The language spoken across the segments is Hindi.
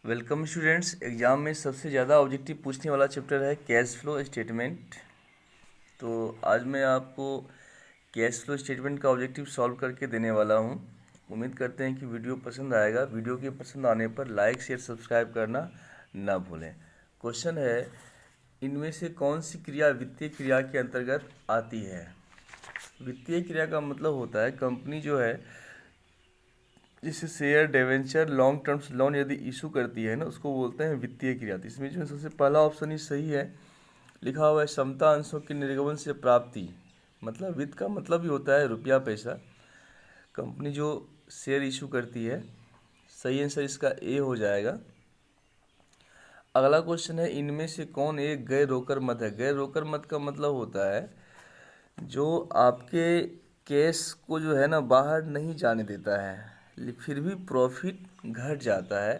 Welcome students. एग्ज़ाम में सबसे ज़्यादा ऑब्जेक्टिव पूछने वाला चैप्टर है कैश फ्लो स्टेटमेंट। तो आज मैं आपको कैश फ्लो स्टेटमेंट का ऑब्जेक्टिव सॉल्व करके देने वाला हूं। उम्मीद करते हैं कि वीडियो पसंद आएगा। वीडियो के पसंद आने पर लाइक शेयर सब्सक्राइब करना ना भूलें। क्वेश्चन है, इनमें से कौन सी क्रिया वित्तीय क्रिया के अंतर्गत आती है। वित्तीय क्रिया का मतलब होता है कंपनी जो है जिससे share debenture long terms loan यदि इशू करती है ना, उसको बोलते हैं वित्तीय क्रिया। तो इसमें जो है सबसे पहला ऑप्शन ही सही है। लिखा हुआ है समता अंशों के निर्गमन से प्राप्ति। मतलब वित्त का मतलब ही होता है रुपया पैसा। कंपनी जो शेयर इशू करती है, सही आंसर इसका ए हो जाएगा। अगला क्वेश्चन है, इनमें से कौन एक गैर रोकर मद है। गैर रोकर मद का मतलब होता है जो आपके कैश को जो है ना बाहर नहीं जाने देता है, फिर भी प्रॉफिट घट जाता है।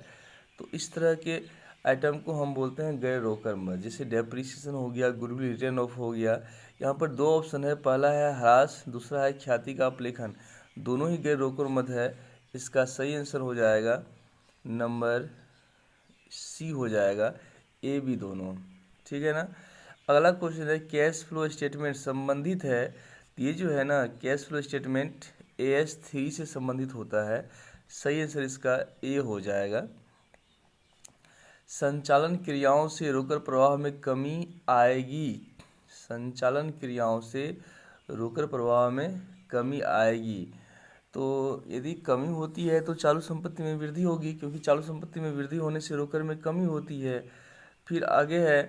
तो इस तरह के आइटम को हम बोलते हैं गैर रोकर मद। जैसे डेप्रिसिएशन हो गया, गुडविल रिटर्न ऑफ हो गया। यहाँ पर दो ऑप्शन है, पहला है ह्रास, दूसरा है ख्याति का अपलेखन। दोनों ही गैर रोकर मद है। इसका सही आंसर हो जाएगा नंबर सी हो जाएगा, ए बी दोनों। ठीक है ना। अगला क्वेश्चन है, कैश फ्लो स्टेटमेंट संबंधित है। ये जो है ना कैश फ्लो स्टेटमेंट AS3 से संबंधित होता है। सही आंसर इसका ए हो जाएगा। संचालन क्रियाओं से रोकड़ प्रवाह में कमी आएगी। संचालन क्रियाओं से रोकड़ प्रवाह में कमी आएगी। तो यदि कमी होती है तो चालू संपत्ति में वृद्धि होगी, क्योंकि चालू संपत्ति में वृद्धि होने से रोकड़ में कमी होती है। फिर आगे है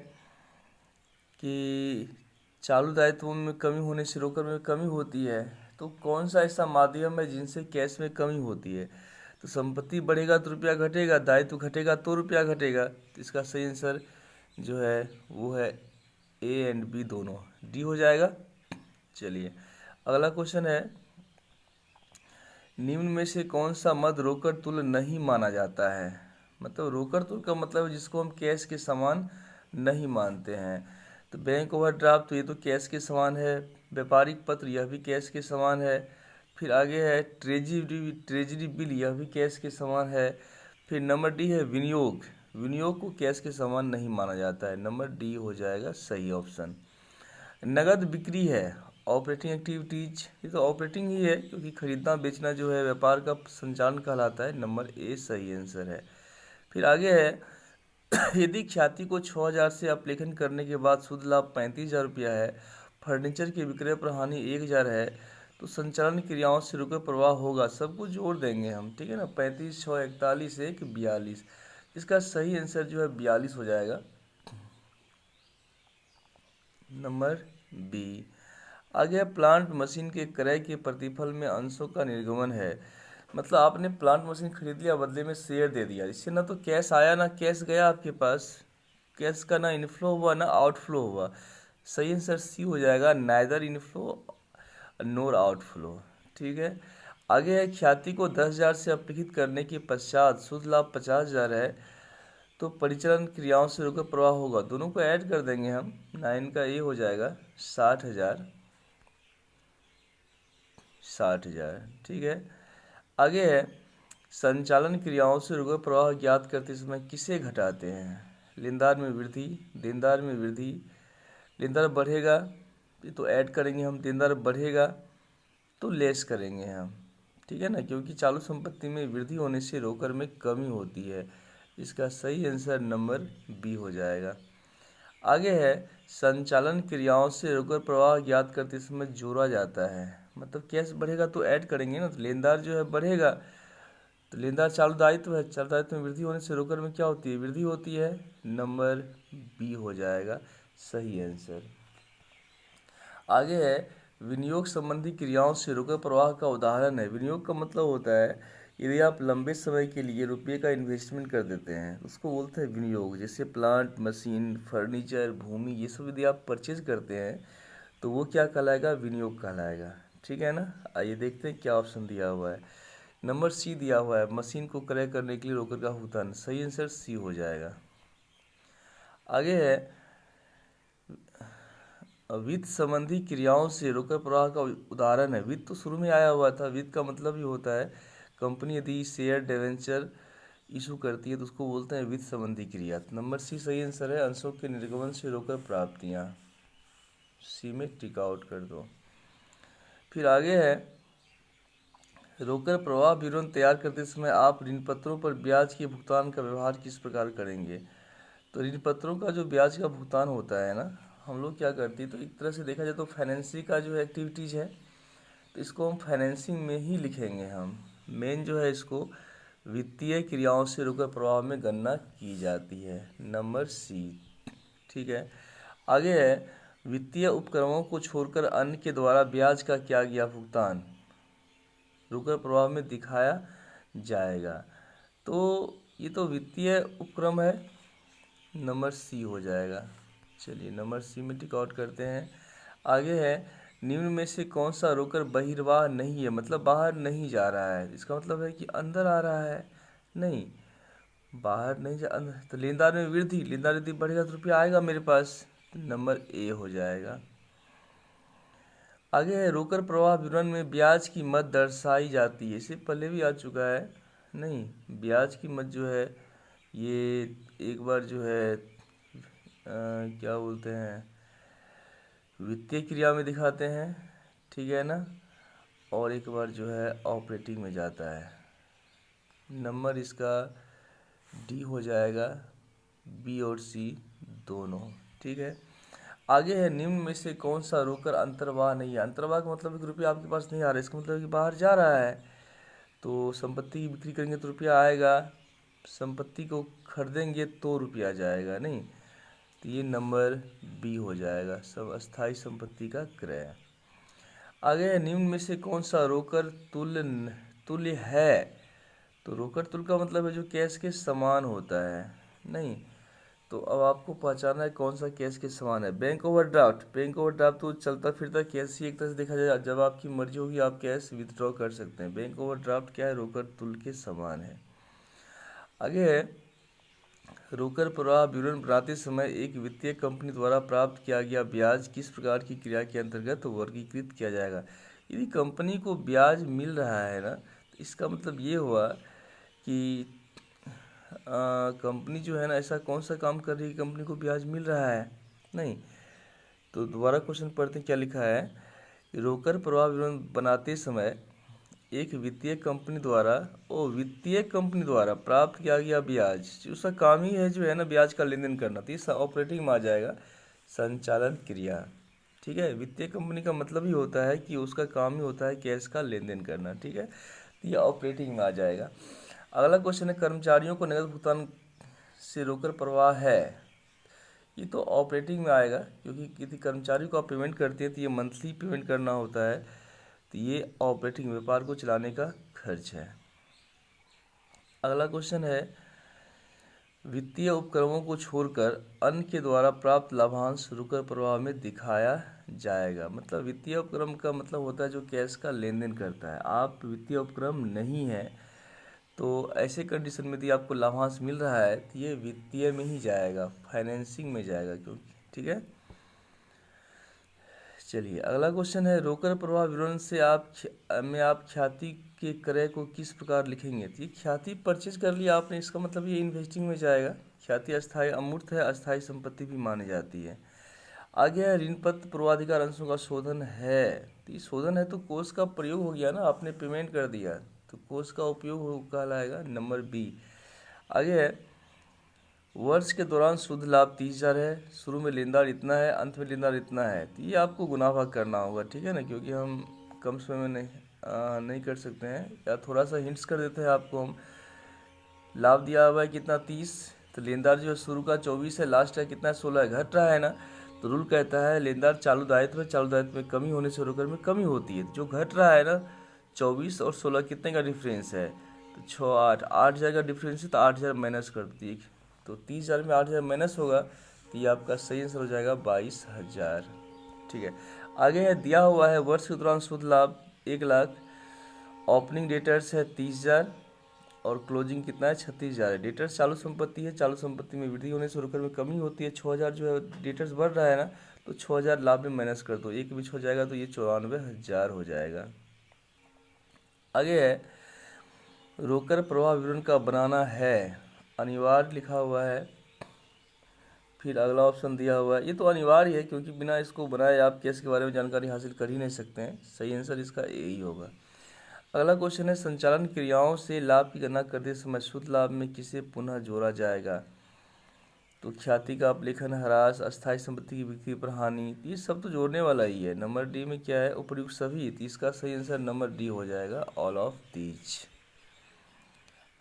कि चालू दायित्वों में कमी होने से रोकड़ में कमी होती है। तो कौन सा ऐसा माध्यम है जिनसे कैश में कमी होती है। तो संपत्ति बढ़ेगा तो रुपया घटेगा, दायित्व घटेगा तो रुपया घटेगा। तो इसका सही आंसर जो है वो है ए एंड बी दोनों, डी हो जाएगा। चलिए अगला क्वेश्चन है, निम्न में से कौन सा मद रोकड़ तुल्य नहीं माना जाता है। मतलब रोकड़ तुल्य का मतलब है जिसको हम कैश के समान नहीं मानते हैं। तो बैंक ओवरड्राफ्ट, तो ये तो कैश के समान है। व्यापारिक पत्र, यह भी कैश के समान है। फिर आगे है ट्रेजरी बिल, यह भी कैश के समान है। फिर नंबर डी है विनियोग। विनियोग को कैश के समान नहीं माना जाता है। नंबर डी हो जाएगा सही ऑप्शन। नगद बिक्री है, ऑपरेटिंग एक्टिविटीज, ये तो ऑपरेटिंग ही है क्योंकि खरीदना बेचना जो है व्यापार का संचालन कहलाता है। नंबर ए सही आंसर है। फिर आगे है, यदि ख्याति को 6,000 से अपलेखन करने के बाद शुद्ध लाभ 35,000 रुपया है, फर्नीचर के विक्रय पर हानि 1,000 है, तो संचालन क्रियाओं से रुपये प्रवाह होगा। सबको जोड़ देंगे हम, ठीक है ना। 35, 6, 41, 1, 42। इसका सही आंसर जो है 42 हो जाएगा। Number B. आगे प्लांट मशीन के क्रय के प्रतिफल में अंशों का निर्गमन है। मतलब आपने प्लांट मशीन खरीद लिया, बदले में शेयर दे दिया, इससे ना तो कैश आया ना कैश गया आपके पास। कैश का ना इनफ्लो हुआ ना आउटफ्लो हुआ। सही आंसर सी हो जाएगा, नाइदर इनफ्लो नोर आउटफ्लो। ठीक है। आगे है, ख्याति को 10,000 से अपलिखित करने के पश्चात शुद्ध लाभ 50,000 है, तो परिचालन क्रियाओं से रुपये प्रवाह होगा। दोनों को ऐड कर देंगे हम, 9 का ए हो जाएगा 60,000। 60,000, ठीक है। आगे है, संचालन क्रियाओं से रुपये प्रवाह ज्ञात करते समय किसे घटाते हैं। लेनदार में वृद्धि, देनदार में वृद्धि। लेनदार बढ़ेगा तो ऐड करेंगे हम, देनदार बढ़ेगा तो लेस करेंगे हम, ठीक है ना। क्योंकि चालू संपत्ति में वृद्धि होने से रोकड़ में कमी होती है। इसका सही आंसर नंबर बी हो जाएगा। आगे है, संचालन क्रियाओं से रोकड़ प्रवाह ज्ञात करते समय जोड़ा जाता है। मतलब कैश बढ़ेगा तो ऐड करेंगे ना। तो लेनदार जो है बढ़ेगा, तो लेनदार चालू दायित्व है, चालू दायित्व में वृद्धि होने से रोकड़ में क्या होती है, वृद्धि होती है। नंबर बी हो जाएगा सही आंसर। आगे है, विनियोग संबंधी क्रियाओं से रोकड़ प्रवाह का उदाहरण है। विनियोग का मतलब होता है यदि आप लंबे समय के लिए रुपये का इन्वेस्टमेंट कर देते हैं, उसको बोलते हैं विनियोग। जैसे प्लांट मशीन, फर्नीचर, भूमि, ये सब यदि आप परचेज करते हैं तो वो क्या कहलाएगा, विनियोग कहलाएगा। ठीक है ना। आइए देखते हैं क्या ऑप्शन दिया हुआ है। नंबर सी दिया हुआ है, मशीन को क्रय करने के लिए रोकड़ का भुगतान। सही आंसर सी हो जाएगा। आगे है, वित्त संबंधी क्रियाओं से रोकड़ प्रवाह का उदाहरण है। वित्त तो शुरू में आया हुआ था। वित्त का मतलब ही होता है कंपनी यदि शेयर डिवेंचर इशू करती है तो उसको बोलते हैं वित्त संबंधी क्रिया। नंबर सी सही आंसर है, अंशों के निर्गमन से रोककर प्राप्तियां। सी में टिक आउट कर दो। फिर आगे है, रोककर प्रवाह विवरण तैयार करते समय आप ऋण पत्रों पर ब्याज के भुगतान का व्यवहार किस प्रकार करेंगे। तो ऋण पत्रों का जो ब्याज का भुगतान होता है ना, हम लोग क्या करते हैं, तो एक तरह से देखा जाए तो फाइनेंसिंग का जो एक्टिविटीज़ है, तो इसको हम फाइनेंसिंग में ही लिखेंगे। हम मेन जो है इसको वित्तीय क्रियाओं से रोककर प्रवाह में गणना की जाती है। नंबर सी, ठीक है। आगे है, वित्तीय उपक्रमों को छोड़कर अन्य के द्वारा ब्याज का किया गया भुगतान रोककर प्रवाह में दिखाया जाएगा। तो ये तो वित्तीय उपक्रम है, नंबर सी हो जाएगा। चलिए नंबर सी में टिक आउट करते हैं। आगे है, निम्न में से कौन सा रोककर बहिर्वाह नहीं है, मतलब बाहर नहीं जा रहा है। इसका मतलब है कि अंदर आ रहा है, नहीं बाहर नहीं जा अंदर। तो लेनदार में वृद्धि, लेनदार यदि बढ़ेगा तो रुपया आएगा मेरे पास, नंबर ए हो जाएगा। आगे है, रोकड़ प्रवाह विवरण में ब्याज की मद दर्शाई जाती है। इससे पहले भी आ चुका है, नहीं ब्याज की मद जो है ये एक बार जो है क्या बोलते हैं, वित्तीय क्रिया में दिखाते हैं, ठीक है ना, और एक बार जो है ऑपरेटिंग में जाता है। नंबर इसका डी हो जाएगा, बी और सी दोनों, ठीक है। आगे है, निम्न में से कौन सा रोकड़ अंतर्वाह नहीं है। अंतर्वाह का मतलब है कि रुपया आपके पास नहीं आ रहा है, इसका मतलब है कि बाहर जा रहा है। तो संपत्ति की बिक्री करेंगे तो रुपया आएगा, संपत्ति को खरीदेंगे तो रुपया जाएगा, नहीं। तो ये नंबर बी हो जाएगा, सब अस्थायी संपत्ति का क्रय। आगे है, निम्न में से कौन सा रोकड़ तुल्य है। तो रोकड़ तुल्य का मतलब है जो कैश के समान होता है, नहीं। तो अब आपको पहचानना है कौन सा कैश के समान है। बैंक ओवरड्राफ्ट, बैंक ओवरड्राफ्ट तो चलता फिरता कैश ही एक तरह से देखा जाए, जब आपकी मर्जी होगी आप कैश विथड्रॉ कर सकते हैं। बैंक ओवरड्राफ्ट क्या है, रोकड़ तुल्य के समान है। आगे है, रोकड़ प्रवाह विवरण बनाते समय एक वित्तीय कंपनी द्वारा प्राप्त किया गया ब्याज किस प्रकार की क्रिया के अंतर्गत वर्गीकृत किया जाएगा। यदि कंपनी को ब्याज मिल रहा है ना, तो इसका मतलब ये हुआ कि कंपनी जो है ना, ऐसा कौन सा काम कर रही है कंपनी को ब्याज मिल रहा है, नहीं। तो दोबारा क्वेश्चन पढ़ते हैं, क्या लिखा है, रोकड़ प्रवाह विवरण बनाते समय एक वित्तीय कंपनी द्वारा प्राप्त किया गया ब्याज, उसका काम ही है जो है ना ब्याज का लेन देन करना, तो ये ऑपरेटिंग में आ जाएगा, संचालन क्रिया, ठीक है। वित्तीय कंपनी का मतलब ही होता है कि उसका काम ही होता है कैश का लेन देन करना, ठीक है। तो ये ऑपरेटिंग में आ जाएगा। अगला क्वेश्चन है, कर्मचारियों को नगद भुगतान से रोकड़ प्रवाह है। ये तो ऑपरेटिंग में आएगा, क्योंकि किसी कर्मचारी को आप पेमेंट करते हैं तो ये मंथली पेमेंट करना होता है, तो ये ऑपरेटिंग व्यापार को चलाने का खर्च है। अगला क्वेश्चन है, वित्तीय उपक्रमों को छोड़कर अन्य के द्वारा प्राप्त लाभांश रोकड़ प्रवाह में दिखाया जाएगा। मतलब वित्तीय उपक्रम का मतलब होता है जो कैश का लेन देन करता है। आप वित्तीय उपक्रम नहीं है तो ऐसे कंडीशन में यदि आपको लाभांश मिल रहा है तो ये वित्तीय में ही जाएगा, फाइनेंसिंग में जाएगा, क्योंकि ठीक है। चलिए अगला क्वेश्चन है, रोकड़ प्रवाह विवरण से आप ख्याति के क्रय को किस प्रकार लिखेंगे। तो ये ख्याति परचेज कर लिया आपने, इसका मतलब ये इन्वेस्टिंग में जाएगा। ख्याति अस्थायी अमूर्त है, अस्थायी संपत्ति भी मानी जाती है। आगे है, ऋण पत्र पूर्वाधिकार अंशों का शोधन है। तो ये शोधन है तो कोष का प्रयोग हो गया ना, आपने पेमेंट कर दिया तो कोष का उपयोग कहलाएगा, नंबर बी। आगे है, वर्ष के दौरान शुद्ध लाभ 30,000 है, शुरू में लेनदार इतना है, अंत में लेनदार इतना है। तो ये आपको गुना भाग करना होगा, ठीक है ना, क्योंकि हम कम समय में नहीं कर सकते हैं। या थोड़ा सा हिंट्स कर देते हैं आपको हम। लाभ दिया हुआ है कितना, 30, तो लेनदार जो है शुरू का 24 है, लास्ट है कितना, 16 है, घट रहा है ना। तो रूल कहता है लेनदार चालू दायित्व में कमी होने से रोकड़ में कमी होती है। जो घट रहा है ना, 24 और 16 कितने का डिफरेंस है, तो 6 8 8,000 का डिफरेंस है, तो 8,000 माइनस कर दी, तो 30,000 में 8,000 माइनस होगा, तो ये आपका सही आंसर हो जाएगा 22,000, ठीक है। आगे है, दिया हुआ है वर्ष के दौरान शुद्ध लाभ 1,00,000, ओपनिंग डेटर्स है 30,000 और क्लोजिंग कितना है, 36,000 है। डेटर्स चालू संपत्ति है, चालू संपत्ति में वृद्धि होने से रोकड़ में कमी होती है। 6,000 जो है डेटर्स बढ़ रहा है ना, तो 6,000 लाभ में माइनस कर दो, एक बीच हो जाएगा, तो ये 94,000 हो जाएगा। आगे है, रोकर प्रवाह विवरण का बनाना है अनिवार्य लिखा हुआ है। फिर अगला ऑप्शन दिया हुआ है, ये तो अनिवार्य है क्योंकि बिना इसको बनाए आप केस के बारे में जानकारी हासिल कर ही नहीं सकते हैं। सही आंसर इसका ए ही होगा। अगला क्वेश्चन है, संचालन क्रियाओं से लाभ की गणना करते समय शुद्ध लाभ में किसे पुनः जोड़ा जाएगा? तो ख्याति का अपलेखन, ह्रास, अस्थायी संपत्ति की बिक्री पर हानि, ये सब तो जोड़ने वाला ही है। नंबर डी में क्या है? उपर्युक्त सभी। तो इसका सही आंसर नंबर डी हो जाएगा, ऑल ऑफ दीज।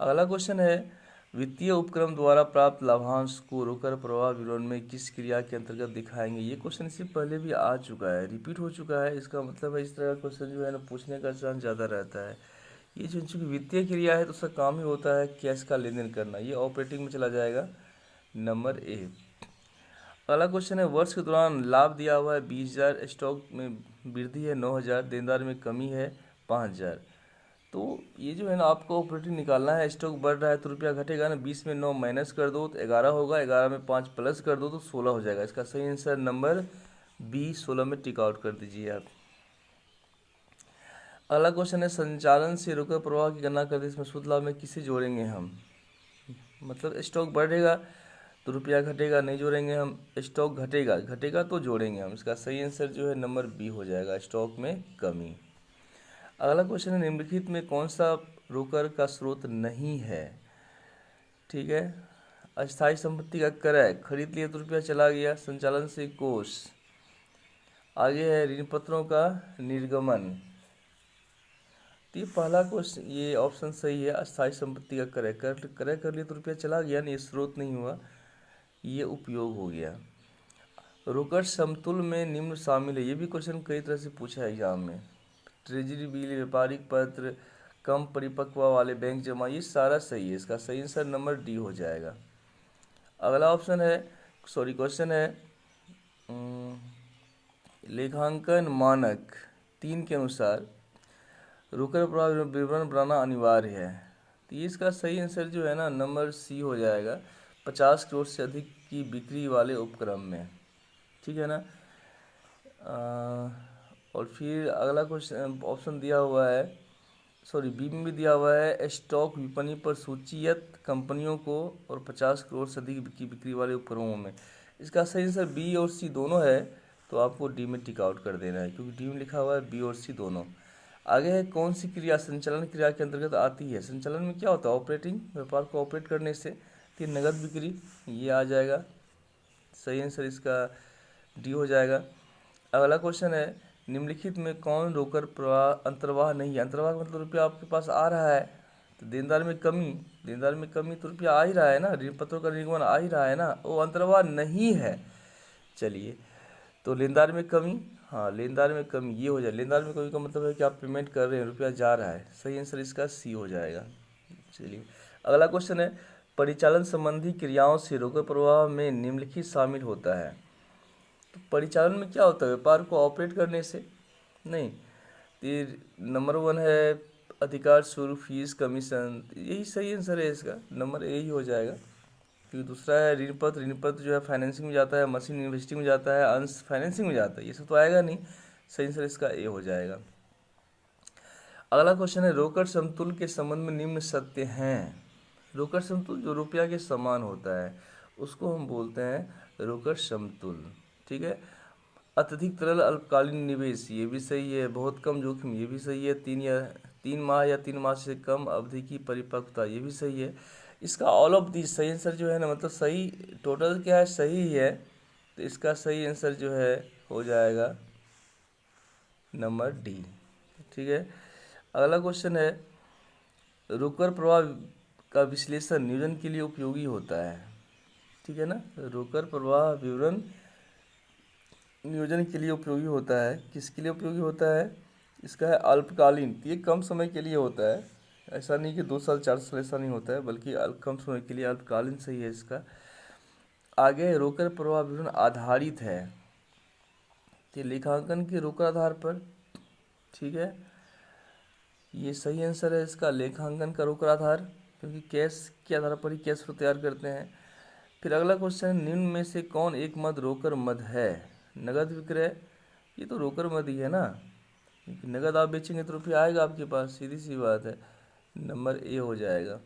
अगला क्वेश्चन है, वित्तीय उपक्रम द्वारा प्राप्त लाभांश को रोकर प्रवाह विवरण में किस क्रिया के अंतर्गत दिखाएंगे? ये क्वेश्चन इससे पहले भी आ चुका है, रिपीट हो चुका है। इसका मतलब है इस तरह का क्वेश्चन जो है ना पूछने का चांस ज़्यादा रहता है। ये जो चूँकि वित्तीय क्रिया है तो उसका काम ही होता है कैश का लेन देन करना। ये ऑपरेटिंग में चला जाएगा, नंबर ए। अगला क्वेश्चन है, वर्ष के दौरान लाभ दिया हुआ है 20,000, स्टॉक में वृद्धि है 9,000, देनदार में कमी है 5,000। तो ये जो है ना आपको ऑपरेटिंग निकालना है। स्टॉक बढ़ रहा है तो रुपया घटेगा ना, 20 में 9 माइनस कर दो तो 11 होगा, 11 में 5 प्लस कर दो तो 16 हो जाएगा। इसका सही आंसर नंबर बी, 16 में टिक आउट कर दीजिए आप। अगला क्वेश्चन है, संचालन से रोकड़ प्रवाह की गणना करते इसमें शुद्ध लाभ में किसे जोड़ेंगे हम? मतलब स्टॉक बढ़ेगा तो रुपया घटेगा, नहीं जोड़ेंगे हम। स्टॉक घटेगा तो जोड़ेंगे हम। इसका सही आंसर जो है नंबर बी हो जाएगा, स्टॉक में कमी। अगला क्वेश्चन है, निम्नलिखित में कौन सा रोकर का स्रोत नहीं है? ठीक है, अस्थायी संपत्ति का क्रय, खरीद लिया तो रुपया चला गया, संचालन से कोष। आगे है ऋण पत्रों का निर्गमन। तो ये पहला क्वेश्चन, ये ऑप्शन सही है, अस्थायी संपत्ति का क्रय कर लिया तो रुपया चला गया, नहीं स्रोत नहीं हुआ, ये उपयोग हो गया। रोकड़ समतुल में निम्न शामिल है, ये भी क्वेश्चन कई तरह से पूछा है एग्जाम में। ट्रेजरी बिल, व्यापारिक पत्र, कम परिपक्व वाले बैंक जमा, ये सारा सही है। इसका सही आंसर नंबर डी हो जाएगा। अगला ऑप्शन है, क्वेश्चन है, लेखांकन मानक 3 के अनुसार रोकड़ प्रवाह विवरण बनाना अनिवार्य है। तो ये इसका सही आंसर जो है ना नंबर सी हो जाएगा, 50 करोड़ से अधिक की बिक्री वाले उपक्रम में। ठीक है ना। और फिर अगला क्वेश्चन ऑप्शन दिया हुआ है, बी में भी दिया हुआ है, स्टॉक विपणि पर सूचीयत कंपनियों को और 50 करोड़ से अधिक की बिक्री वाले उपक्रमों में। इसका सही आंसर बी और सी दोनों है, तो आपको डी में टिक आउट कर देना है क्योंकि डी में लिखा हुआ है बी और सी दोनों। आगे है, कौन सी क्रिया संचालन क्रिया के अंतर्गत आती है? संचालन में क्या होता है? ऑपरेटिंग, व्यापार को ऑपरेट करने से। तो नगद बिक्री, ये आ जाएगा। सही आंसर इसका डी हो जाएगा। अगला क्वेश्चन है, निम्नलिखित में कौन रोकड़ प्रवाह अंतर्वाह नहीं है? अंतर्वाह का मतलब रुपया आपके पास आ रहा है तो देनदार में कमी तो रुपया आ ही रहा है ना, ऋण पत्रों का निर्गमन आ ही रहा है ना, वो अंतर्वाह नहीं है। चलिए, तो लेनदार में कमी, हाँ लेनदार में कमी ये हो जाए। लेनदार में कमी का मतलब है कि आप पेमेंट कर रहे हैं, रुपया जा रहा है। सही आंसर इसका सी हो जाएगा। चलिए, अगला क्वेश्चन है, परिचालन संबंधी क्रियाओं से रोकड़ प्रवाह में निम्नलिखित शामिल होता है। तो परिचालन में क्या होता है? व्यापार को ऑपरेट करने से नहीं। फिर नंबर 1 है अधिकार शुल्क, फीस, कमीशन, यही सही आंसर है, इसका नंबर ए ही हो जाएगा। फिर दूसरा है ऋण पत्र जो है फाइनेंसिंग में जाता है, मशीन इन्वेस्टिंग में जाता है, अंश फाइनेंसिंग में जाता है, ये सब तो आएगा नहीं। सही आंसर इसका ए हो जाएगा। अगला क्वेश्चन है, रोकड़ समतुल के संबंध में निम्न सत्य हैं। रोकड़ समतुल जो रुपया के समान होता है उसको हम बोलते हैं रोकड़ समतुल। ठीक है। अत्यधिक तरल अल्पकालीन निवेश, ये भी सही है। बहुत कम जोखिम, ये भी सही है। 3 माह या 3 माह से कम अवधि की परिपक्वता, ये भी सही है। इसका ऑल ऑफ दी सही आंसर जो है ना, मतलब सही टोटल क्या है, सही ही है। तो इसका सही आंसर जो है हो जाएगा नंबर डी। ठीक है। अगला क्वेश्चन है, रोकड़ प्रवाह का विश्लेषण नियोजन के लिए उपयोगी होता है। ठीक है ना, रोकड़ प्रवाह विवरण नियोजन के लिए उपयोगी होता है। किसके लिए उपयोगी होता है? इसका है अल्पकालीन, ये कम समय के लिए होता है। ऐसा नहीं कि 2 साल 4 साल, ऐसा नहीं होता है, बल्कि कम समय के लिए अल्पकालीन सही है इसका। आगे रोकड़ प्रवाह विवरण आधारित है, तो लेखांकन के रोकड़ आधार पर। ठीक है, ये सही आंसर है इसका, लेखांकन का रोकड़ आधार, क्योंकि कैश के आधार पर ही कैश फ्लो तैयार करते हैं। फिर अगला क्वेश्चन, निम्न में से कौन एक मद रोकड़ मद है? नगद विक्रय, ये तो रोकड़ मद ही है ना, क्योंकि नगद आप बेचेंगे तो रुपया आएगा आपके पास, सीधी सी बात है। नंबर ए हो जाएगा।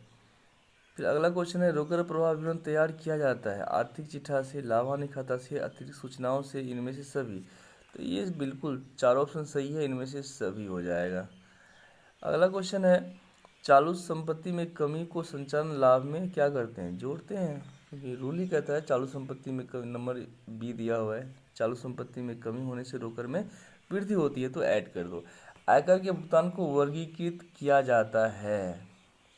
फिर अगला क्वेश्चन है, रोकर प्रवाह विवरण तैयार किया जाता है आर्थिक चिट्ठा से, लाभानी खाता से, अतिरिक्त सूचनाओं से, इनमें से सभी। तो ये बिल्कुल 4 ऑप्शन सही है, इनमें से सभी हो जाएगा। अगला क्वेश्चन है, चालू संपत्ति में कमी को संचालन लाभ में क्या करते हैं, जोड़ते हैं। ये रूल ही कहता है चालू संपत्ति में कमी, नंबर बी दिया हुआ है, चालू संपत्ति में कमी होने से रोकर में वृद्धि होती है तो ऐड कर दो। आयकर के भुगतान को वर्गीकृत किया जाता है,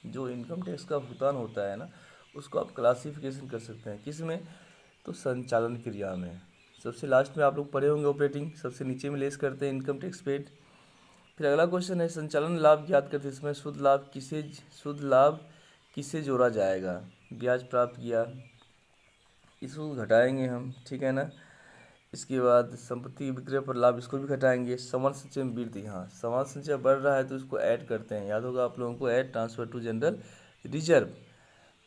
जो इनकम टैक्स का भुगतान होता है ना, उसको आप क्लासिफिकेशन कर सकते हैं किस में, तो संचालन क्रिया में। सबसे लास्ट में आप लोग पढ़े होंगे ऑपरेटिंग, सबसे नीचे में लेस करते हैं इनकम टैक्स पेड। फिर अगला क्वेश्चन है, संचालन लाभ ज्ञात करते हैं, इसमें शुद्ध लाभ किसे जोड़ा जाएगा, ब्याज प्राप्त किया, इसको घटाएंगे हम, ठीक है ना। इसके बाद संपत्ति विक्रय पर लाभ, इसको भी घटाएंगे। समान संचय में वृद्धि, हाँ समान संचय बढ़ रहा है तो इसको ऐड करते हैं, याद होगा आप लोगों को, add transfer to general reserve.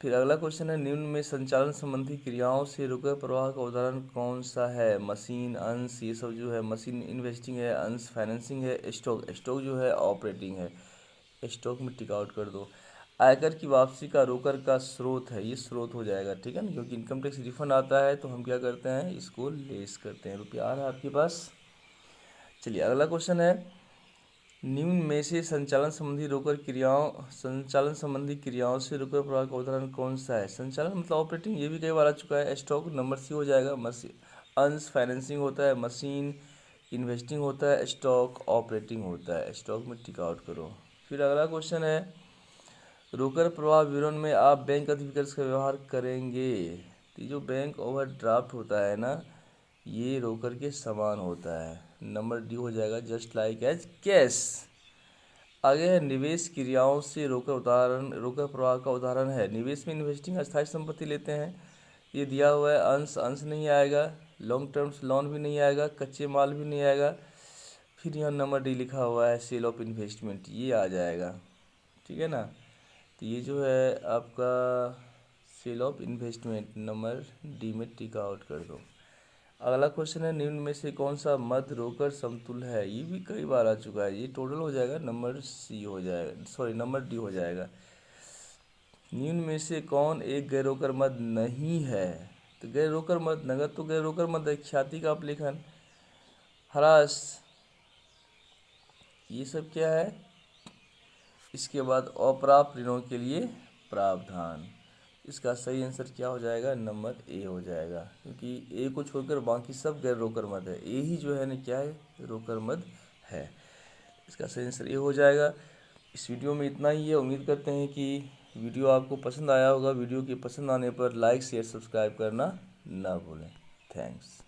फिर अगला क्वेश्चन है, निम्न में संचालन संबंधी क्रियाओं से रुपये प्रवाह का उदाहरण कौन सा है, मशीन, अंश, ये सब जो है, मशीन इन्वेस्टिंग है, अंश फाइनेंसिंग है, स्टॉक जो है ऑपरेटिंग है, स्टॉक में टिक आउट कर दो। आयकर की वापसी का रोकर का स्रोत है, ये स्रोत हो जाएगा, ठीक है ना, क्योंकि इनकम टैक्स रिफंड आता है तो हम क्या करते हैं, इसको लेस करते हैं। रुपया आ रहा है आपके पास। चलिए अगला क्वेश्चन है, निम्न में से संचालन संबंधी क्रियाओं से रुपये प्रवाह का उदाहरण कौन सा है। संचालन मतलब ऑपरेटिंग, ये भी कई बार आ चुका है। स्टॉक नंबर सी हो जाएगा, अंश फाइनेंसिंग होता है, मशीन इन्वेस्टिंग होता है, स्टॉक ऑपरेटिंग होता है, स्टॉक में टिक आउट करो। फिर अगला क्वेश्चन है, रोकर प्रवाह विवरण में आप बैंक अधिविकर्ष का व्यवहार करेंगे। तो ये जो बैंक ओवरड्राफ्ट होता है ना, ये रोकर के समान होता है, नंबर डी हो जाएगा, जस्ट लाइक एज कैश। आगे है, निवेश क्रियाओं से रोकर प्रवाह का उदाहरण है, निवेश में इन्वेस्टिंग अस्थायी संपत्ति लेते हैं, ये दिया हुआ है। अंश नहीं आएगा, लॉन्ग टर्म्स लोन भी नहीं आएगा, कच्चे माल भी नहीं आएगा। फिर यहाँ नंबर डी लिखा हुआ है, सेल ऑफ इन्वेस्टमेंट, ये आ जाएगा, ठीक है ना। तो ये जो है आपका sale of investment, number D में टिक आउट कर दो। अगला क्वेश्चन है, निम्न में से कौन सा मद रोकर समतुल्य है, ये भी कई बार आ चुका है, ये टोटल हो जाएगा, नंबर सी हो जाएगा, सॉरी नंबर डी हो जाएगा। निम्न में से कौन एक गैर रोकर मद नहीं है, तो गैर रोकर मद, नगद तो गैर रोकर मद है, ख्याति का अपलेखन, ह्रास, ये सब क्या है। इसके बाद अप्राप्त ऋणों के लिए प्रावधान, इसका सही आंसर क्या हो जाएगा, नंबर ए हो जाएगा, क्योंकि ए को छोड़कर बाकी सब गैर रोकर मद है, ए ही जो है ना क्या है, रोकर मद है। इसका सही आंसर ए हो जाएगा। इस वीडियो में इतना ही है, उम्मीद करते हैं कि वीडियो आपको पसंद आया होगा। वीडियो के पसंद आने पर लाइक शेयर सब्सक्राइब करना ना भूलें। थैंक्स।